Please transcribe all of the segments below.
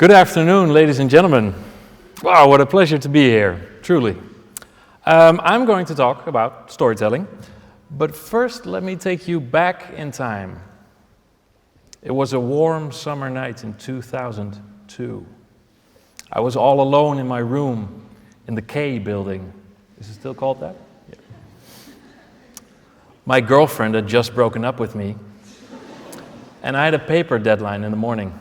Good afternoon, ladies and gentlemen. Wow, what a pleasure to be here, truly. I'm going to talk about storytelling, but first let me take you back in time. It was a warm summer night in 2002. I was all alone in my room in the K building. Is it still called that? Yeah. My girlfriend had just broken up with me, and I had a paper deadline in the morning.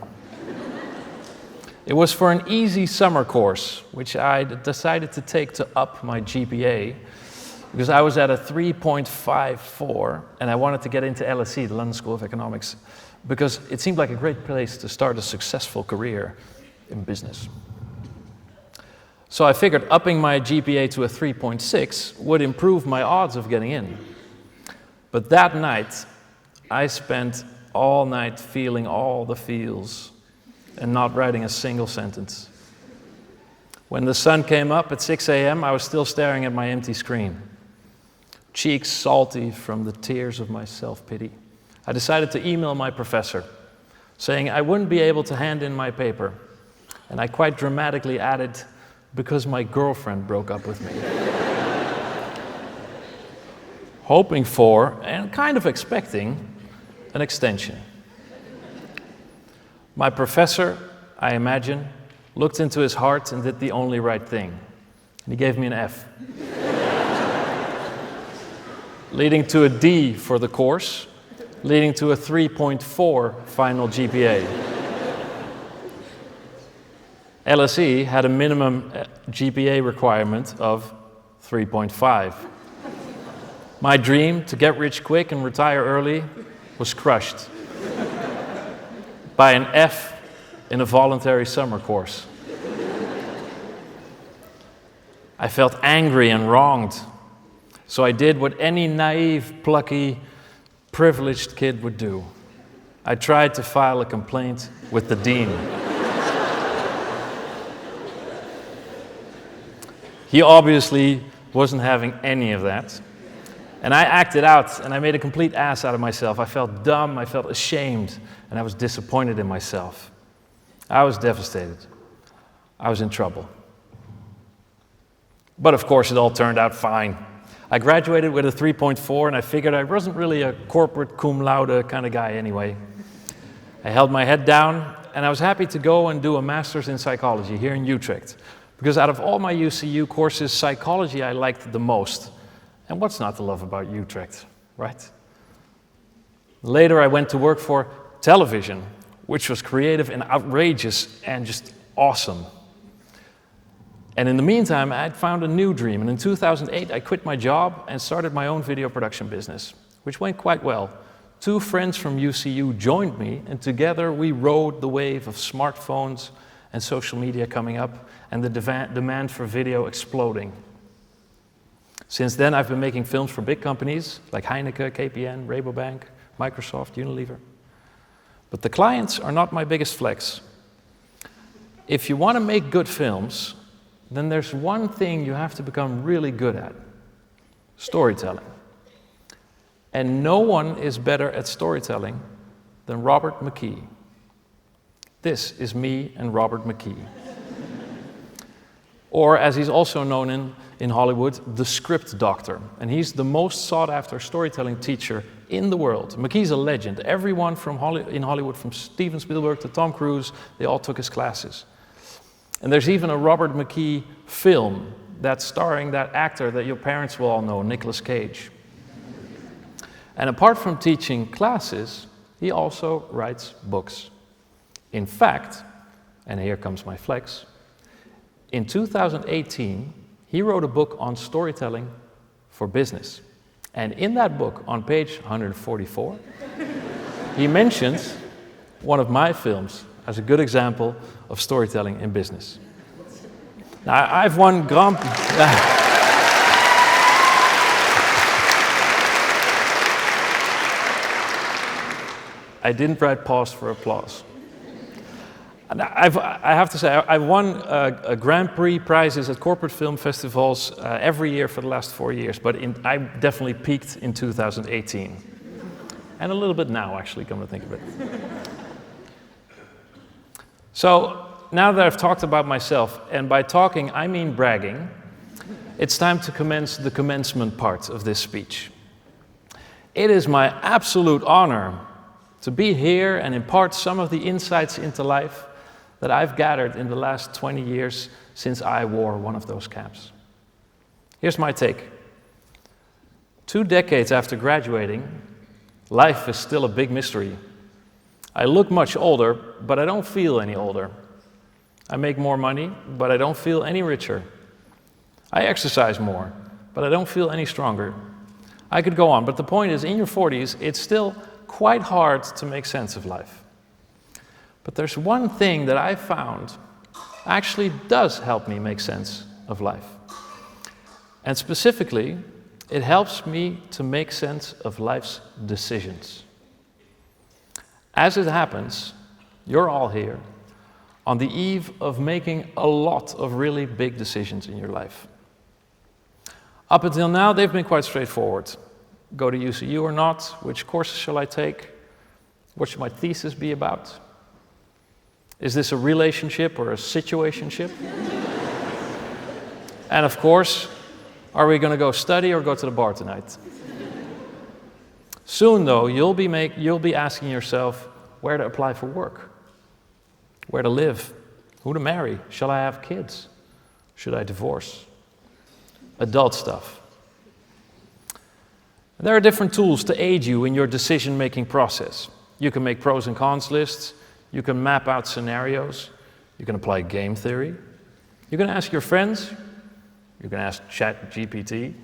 It was for an easy summer course, which I decided to take to up my GPA, because I was at a 3.54, and I wanted to get into LSE, the London School of Economics, because it seemed like a great place to start a successful career in business. So I figured upping my GPA to a 3.6 would improve my odds of getting in. But that night, I spent all night feeling all the feels and not writing a single sentence. When the sun came up at 6 a.m., I was still staring at my empty screen, cheeks salty from the tears of my self-pity. I decided to email my professor, saying I wouldn't be able to hand in my paper, and I quite dramatically added, because my girlfriend broke up with me. Hoping for, and kind of expecting, an extension. My professor, I imagine, looked into his heart and did the only right thing. And he gave me an F. Leading to a D for the course, leading to a 3.4 final GPA. LSE had a minimum GPA requirement of 3.5. My dream to get rich quick and retire early was crushed by an F in a voluntary summer course. I felt angry and wronged, so I did what any naive, plucky, privileged kid would do. I tried to file a complaint with the dean. He obviously wasn't having any of that. And I acted out, and I made a complete ass out of myself. I felt dumb, I felt ashamed, and I was disappointed in myself. I was devastated. I was in trouble. But of course, it all turned out fine. I graduated with a 3.4, and I figured I wasn't really a corporate cum laude kind of guy anyway. I held my head down, and I was happy to go and do a master's in psychology here in Utrecht. Because out of all my UCU courses, psychology I liked the most. And what's not to love about Utrecht, right? Later I went to work for television, which was creative and outrageous and just awesome. And in the meantime, I had found a new dream. And in 2008, I quit my job and started my own video production business, which went quite well. Two friends from UCU joined me, and together we rode the wave of smartphones and social media coming up and the demand for video exploding. Since then, I've been making films for big companies like Heineken, KPN, Rabobank, Microsoft, Unilever. But the clients are not my biggest flex. If you want to make good films, then there's one thing you have to become really good at: storytelling. And no one is better at storytelling than Robert McKee. This is me and Robert McKee. Or, as he's also known in Hollywood, the script doctor. And he's the most sought-after storytelling teacher in the world. McKee's a legend. Everyone in Hollywood, from Steven Spielberg to Tom Cruise, they all took his classes. And there's even a Robert McKee film that's starring that actor that your parents will all know, Nicolas Cage. And apart from teaching classes, he also writes books. In fact, and here comes my flex, in 2018, he wrote a book on storytelling for business. And in that book, on page 144, he mentions one of my films as a good example of storytelling in business. Now, I've won Grand Prix. I didn't write pause for applause. I have to say, I've won Grand Prix prizes at corporate film festivals every year for the last 4 years, but I definitely peaked in 2018. And a little bit now, actually, come to think of it. So now that I've talked about myself, and by talking I mean bragging, it's time to commence the commencement part of this speech. It is my absolute honor to be here and impart some of the insights into life that I've gathered in the last 20 years since I wore one of those caps. Here's my take. 2 decades after graduating, life is still a big mystery. I look much older, but I don't feel any older. I make more money, but I don't feel any richer. I exercise more, but I don't feel any stronger. I could go on, but the point is, in your 40s, it's still quite hard to make sense of life. But there's one thing that I found actually does help me make sense of life. And specifically, it helps me to make sense of life's decisions. As it happens, you're all here on the eve of making a lot of really big decisions in your life. Up until now, they've been quite straightforward. Go to UCU or not? Which courses shall I take? What should my thesis be about? Is this a relationship or a situationship? And of course, are we going to go study or go to the bar tonight? Soon, though, you'll be asking yourself where to apply for work, where to live, who to marry, shall I have kids, should I divorce? Adult stuff. There are different tools to aid you in your decision-making process. You can make pros and cons lists, you can map out scenarios, you can apply game theory, you can ask your friends, you can ask ChatGPT,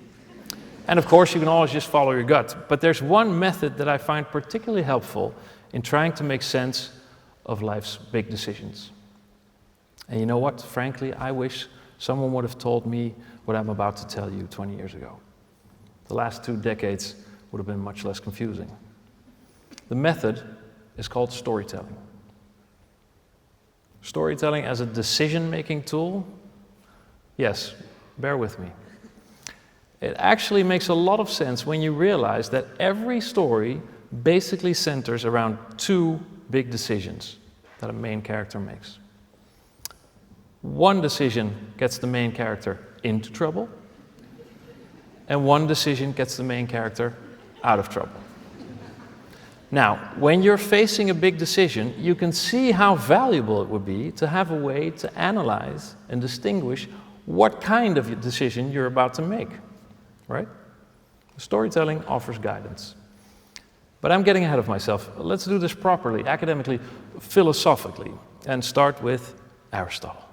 and of course you can always just follow your gut. But there's one method that I find particularly helpful in trying to make sense of life's big decisions. And you know what? Frankly, I wish someone would have told me what I'm about to tell you 20 years ago. The last 2 decades would have been much less confusing. The method is called storytelling. Storytelling as a decision-making tool? Yes, bear with me. It actually makes a lot of sense when you realize that every story basically centers around 2 big decisions that a main character makes. One decision gets the main character into trouble, and one decision gets the main character out of trouble. Now, when you're facing a big decision, you can see how valuable it would be to have a way to analyze and distinguish what kind of decision you're about to make, right? Storytelling offers guidance. But I'm getting ahead of myself. Let's do this properly, academically, philosophically, and start with Aristotle.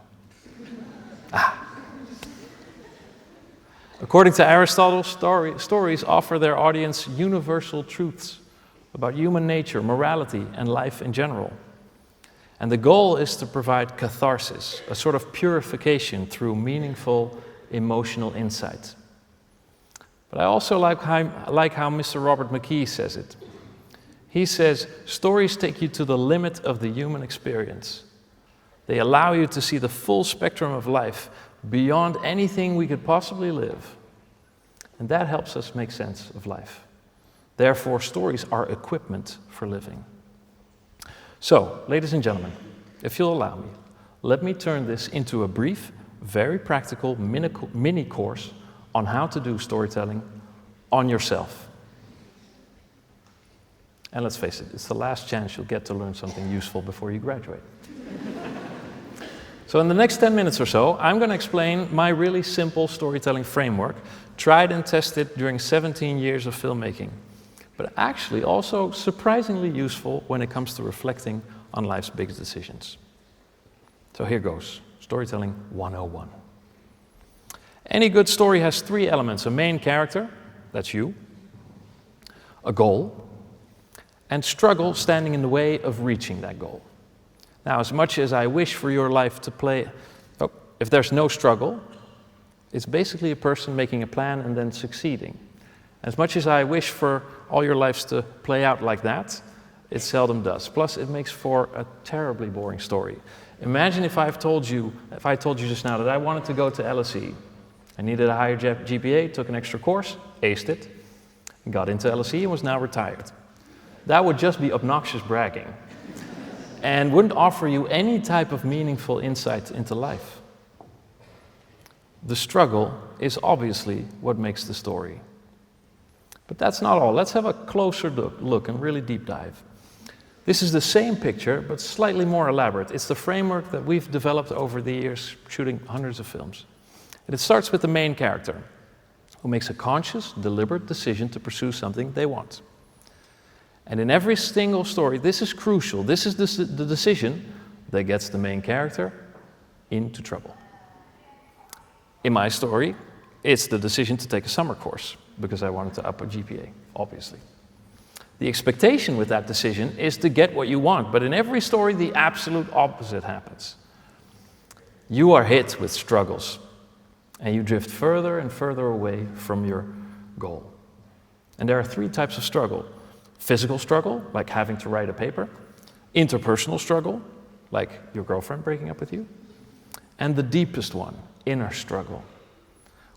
According to Aristotle, stories offer their audience universal truths about human nature, morality, and life in general. And the goal is to provide catharsis, a sort of purification through meaningful emotional insight. But I also like how Mr. Robert McKee says it. He says, stories take you to the limit of the human experience. They allow you to see the full spectrum of life beyond anything we could possibly live. And that helps us make sense of life. Therefore, stories are equipment for living. So, ladies and gentlemen, if you'll allow me, let me turn this into a brief, very practical mini course on how to do storytelling on yourself. And let's face it, it's the last chance you'll get to learn something useful before you graduate. So in the next 10 minutes or so, I'm going to explain my really simple storytelling framework, tried and tested during 17 years of filmmaking, but actually also surprisingly useful when it comes to reflecting on life's big decisions. So here goes, Storytelling 101. Any good story has 3 elements: a main character, that's you, a goal, and struggle standing in the way of reaching that goal. Now, as much as I wish for your life to play, if there's no struggle, it's basically a person making a plan and then succeeding. As much as I wish for all your lives to play out like that, it seldom does. Plus, it makes for a terribly boring story. Imagine if I told you just now that I wanted to go to LSE. I needed a higher GPA, took an extra course, aced it, got into LSE and was now retired. That would just be obnoxious bragging. and wouldn't offer you any type of meaningful insight into life. The struggle is obviously what makes the story. But that's not all. Let's have a closer look and really deep dive. This is the same picture, but slightly more elaborate. It's the framework that we've developed over the years, shooting hundreds of films. And it starts with the main character, who makes a conscious, deliberate decision to pursue something they want. And in every single story, this is crucial. This is the decision that gets the main character into trouble. In my story, it's the decision to take a summer course, because I wanted to up a GPA, obviously. The expectation with that decision is to get what you want, but in every story, the absolute opposite happens. You are hit with struggles, and you drift further and further away from your goal. And there are three types of struggle. Physical struggle, like having to write a paper. Interpersonal struggle, like your girlfriend breaking up with you. And the deepest one, inner struggle,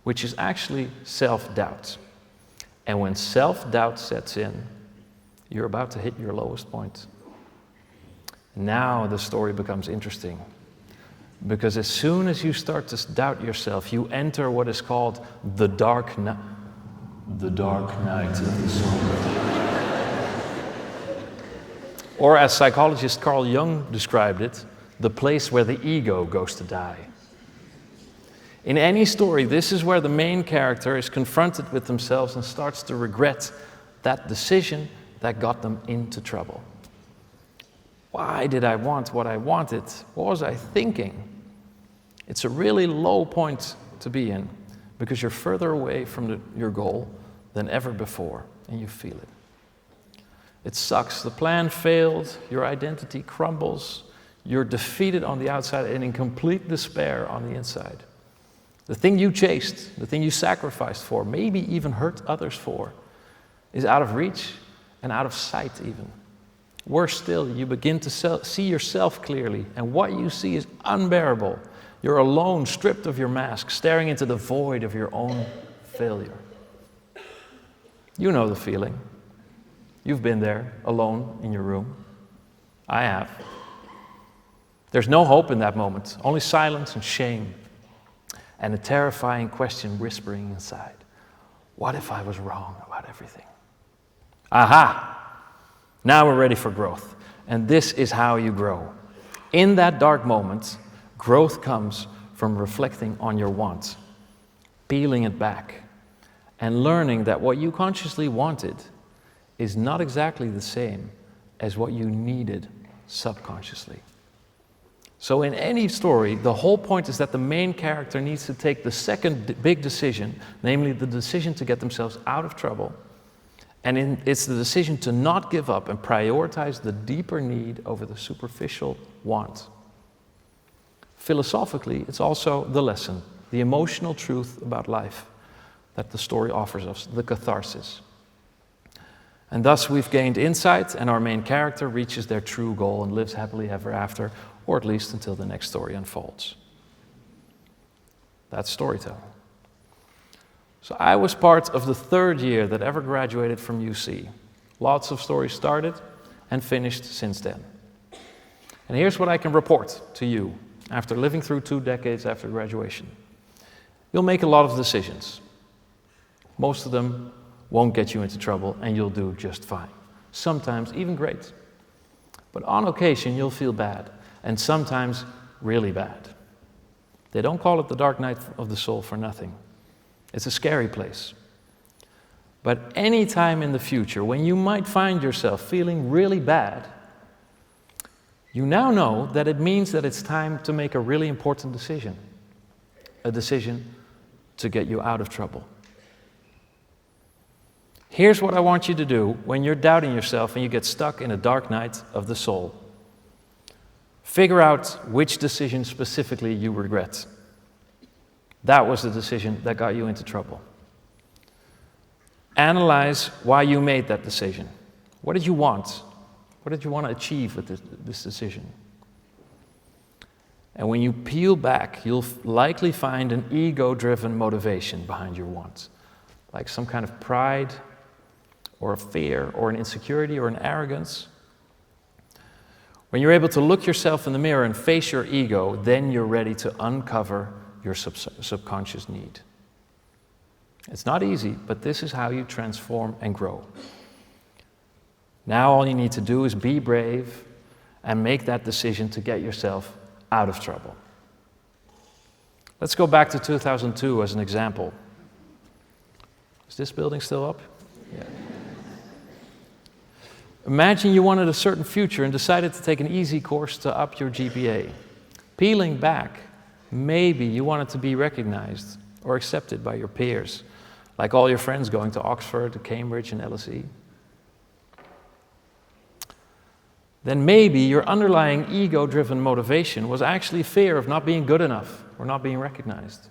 which is actually self-doubt. And when self-doubt sets in, you're about to hit your lowest point. Now the story becomes interesting. Because as soon as you start to doubt yourself, you enter what is called the dark night of the soul. Or as psychologist Carl Jung described it, the place where the ego goes to die. In any story, this is where the main character is confronted with themselves and starts to regret that decision that got them into trouble. Why did I want what I wanted? What was I thinking? It's a really low point to be in because you're further away from your goal than ever before, and you feel it. It sucks. The plan failed, your identity crumbles, you're defeated on the outside and in complete despair on the inside. The thing you chased, the thing you sacrificed for, maybe even hurt others for, is out of reach and out of sight even. Worse still, you begin to see yourself clearly, and what you see is unbearable. You're alone, stripped of your mask, staring into the void of your own failure. You know the feeling. You've been there, alone in your room. I have. There's no hope in that moment, only silence and shame, and a terrifying question whispering inside. What if I was wrong about everything? Aha! Now we're ready for growth. And this is how you grow. In that dark moment, growth comes from reflecting on your want, peeling it back, and learning that what you consciously wanted is not exactly the same as what you needed subconsciously. So in any story, the whole point is that the main character needs to take the second big decision, namely the decision to get themselves out of trouble. And it's the decision to not give up and prioritize the deeper need over the superficial want. Philosophically, it's also the lesson, the emotional truth about life that the story offers us, the catharsis. And thus we've gained insight, and our main character reaches their true goal and lives happily ever after, or at least until the next story unfolds. That's storytelling. So I was part of the third year that ever graduated from UC. Lots of stories started and finished since then. And here's what I can report to you after living through 2 decades after graduation. You'll make a lot of decisions. Most of them won't get you into trouble, and you'll do just fine. Sometimes even great. But on occasion, you'll feel bad, and sometimes really bad. They don't call it the dark night of the soul for nothing. It's a scary place. But any time in the future when you might find yourself feeling really bad, you now know that it means that it's time to make a really important decision. A decision to get you out of trouble. Here's what I want you to do when you're doubting yourself and you get stuck in a dark night of the soul. Figure out which decision specifically you regret. That was the decision that got you into trouble. Analyze why you made that decision. What did you want? What did you want to achieve with this decision? And when you peel back, you'll likely find an ego-driven motivation behind your want, like some kind of pride, or a fear, or an insecurity, or an arrogance. When you're able to look yourself in the mirror and face your ego, then you're ready to uncover your subconscious need. It's not easy, but this is how you transform and grow. Now all you need to do is be brave and make that decision to get yourself out of trouble. Let's go back to 2002 as an example. Is this building still up? Yeah. Imagine you wanted a certain future and decided to take an easy course to up your GPA. Peeling back, maybe you wanted to be recognized or accepted by your peers, like all your friends going to Oxford, to Cambridge, and LSE. Then maybe your underlying ego-driven motivation was actually fear of not being good enough or not being recognized.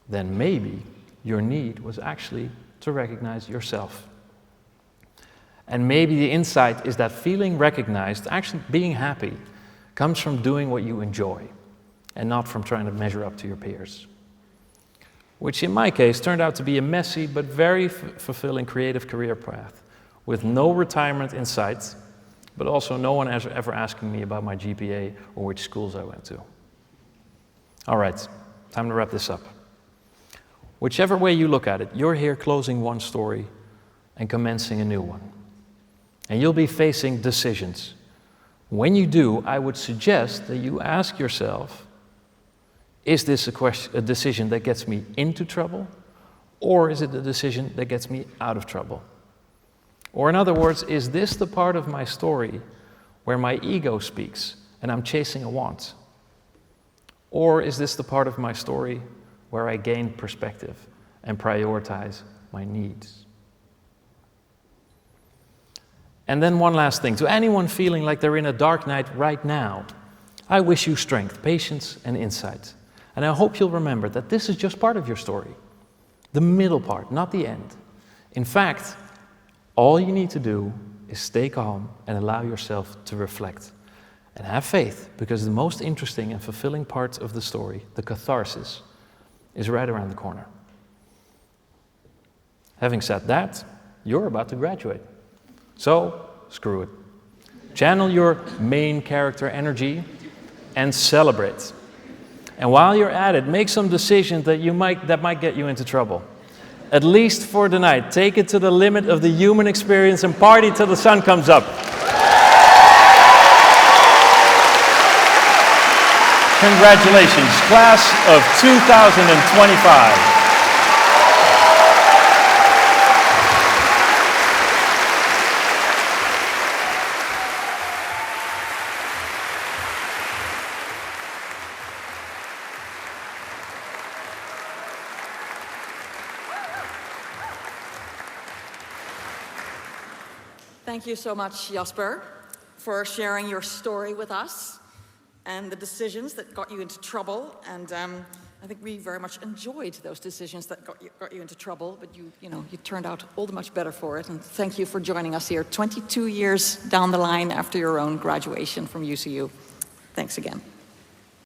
Then maybe your need was actually to recognize yourself. And maybe the insight is that feeling recognized, actually being happy, comes from doing what you enjoy and not from trying to measure up to your peers. Which in my case turned out to be a messy but very fulfilling creative career path with no retirement in sight, but also no one ever asking me about my GPA or which schools I went to. All right, time to wrap this up. Whichever way you look at it, you're here closing one story and commencing a new one. And you'll be facing decisions. When you do, I would suggest that you ask yourself, is this a decision that gets me into trouble, or is it a decision that gets me out of trouble? Or in other words, is this the part of my story where my ego speaks and I'm chasing a want? Or is this the part of my story where I gain perspective and prioritize my needs? And then one last thing. To anyone feeling like they're in a dark night right now, I wish you strength, patience, and insight. And I hope you'll remember that this is just part of your story. The middle part, not the end. In fact, all you need to do is stay calm and allow yourself to reflect. And have faith, because the most interesting and fulfilling part of the story, the catharsis, is right around the corner. Having said that, you're about to graduate. So, screw it. Channel your main character energy and celebrate. And while you're at it, make some decisions that might get you into trouble. At least for the night, take it to the limit of the human experience and party till the sun comes up. Congratulations, class of 2025. Thank you so much, Jasper, for sharing your story with us and the decisions that got you into trouble. And I think we very much enjoyed those decisions that got you into trouble, but you turned out all the much better for it. And thank you for joining us here 22 years down the line after your own graduation from UCU. Thanks again.